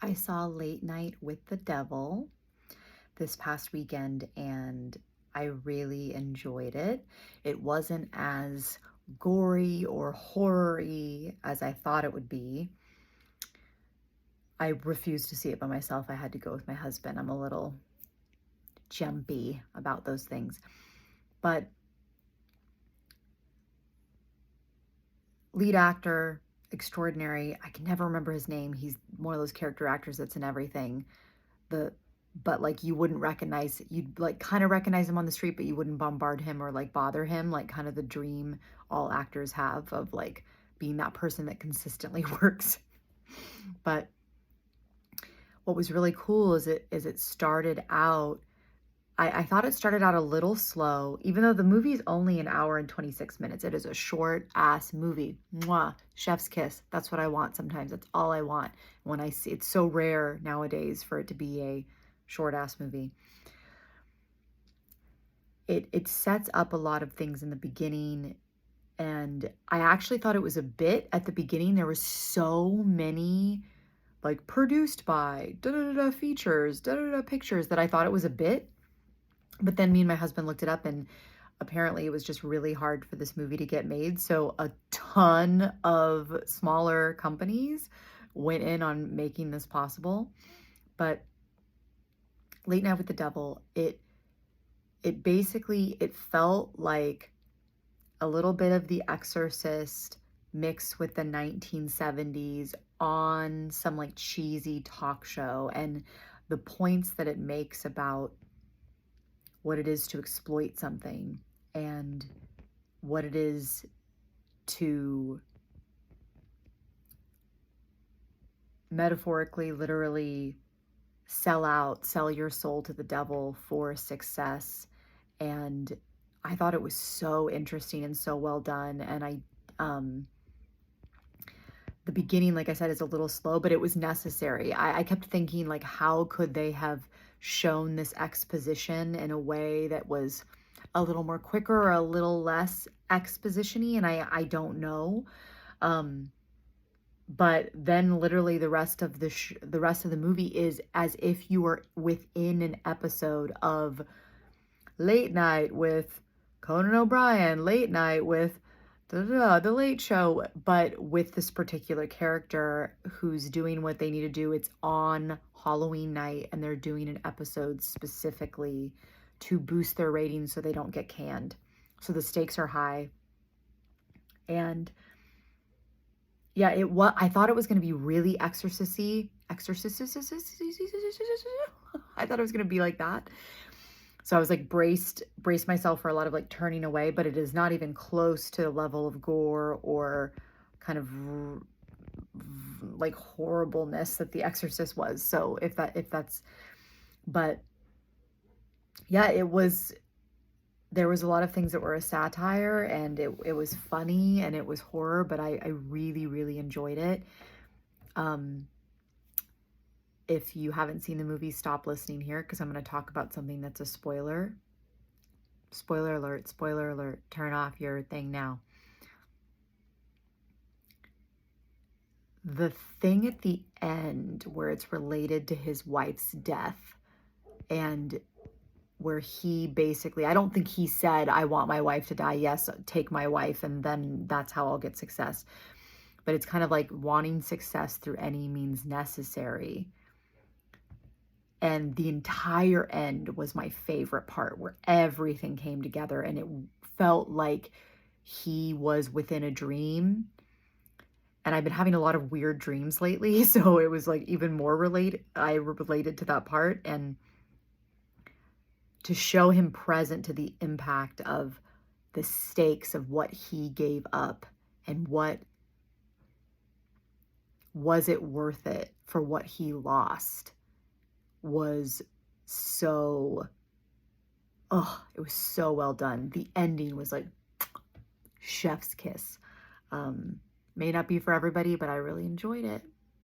I saw Late Night with the Devil this past weekend and I really enjoyed it. It wasn't as gory or horror-y as I thought it would be. I refused to see it by myself. I had to go with my husband. I'm a little jumpy about those things. But lead actor, extraordinary. I can never remember his name. He's one of those character actors that's in everything. But like you wouldn't recognize, you'd like kind of recognize him on the street, but you wouldn't bombard him or like bother him, like kind of the dream all actors have of like being that person that consistently works. But what was really cool is it started out, I thought it started out a little slow, even though the movie is only an hour and 26 minutes. It is a short ass movie. Mwah, chef's kiss. That's what I want sometimes. That's all I want when I see it's so rare nowadays for it to be a short ass movie. It sets up a lot of things in the beginning, and I actually thought it was a bit at the beginning. There was so many like produced by da da da da features, da da da pictures that I thought it was a bit. But then me and my husband looked it up, and apparently it was just really hard for this movie to get made. So a ton of smaller companies went in on making this possible. But Late Night with the Devil, it basically, it felt like a little bit of The Exorcist mixed with the 1970s on some like cheesy talk show, and the points that it makes about what it is to exploit something and what it is to metaphorically, literally sell your soul to the devil for success. And I thought it was so interesting and so well done. And the beginning, like I said, is a little slow, but it was necessary. I kept thinking, like, how could they have shown this exposition in a way that was a little more quicker or a little less exposition-y? And I don't know. But then literally the rest of the movie is as if you were within an episode of Late Night with Conan O'Brien, Late Night with The Late Show, but with this particular character who's doing what they need to do. It's on Halloween night, and they're doing an episode specifically to boost their ratings so they don't get canned. So the stakes are high. And yeah, I thought it was going to be really exorcisty. I thought it was going to be like that. So I was like braced myself for a lot of like turning away, but it is not even close to the level of gore or kind of like horribleness that The Exorcist was. So but yeah, there was a lot of things that were a satire, and it was funny and it was horror, but I really, really enjoyed it. If you haven't seen the movie, stop listening here because I'm going to talk about something that's a spoiler. Spoiler alert, spoiler alert. Turn off your thing now. The thing at the end where it's related to his wife's death, and where he basically, I don't think he said, I want my wife to die. Yes, take my wife, and then that's how I'll get success. But it's kind of like wanting success through any means necessary. And the entire end was my favorite part, where everything came together and it felt like he was within a dream. And I've been having a lot of weird dreams lately, so it was like even more I related to that part. And to show him present to the impact of the stakes of what he gave up, and what was it worth it for what he lost, was so, it was so well done. The ending was like chef's kiss. May not be for everybody, but I really enjoyed it.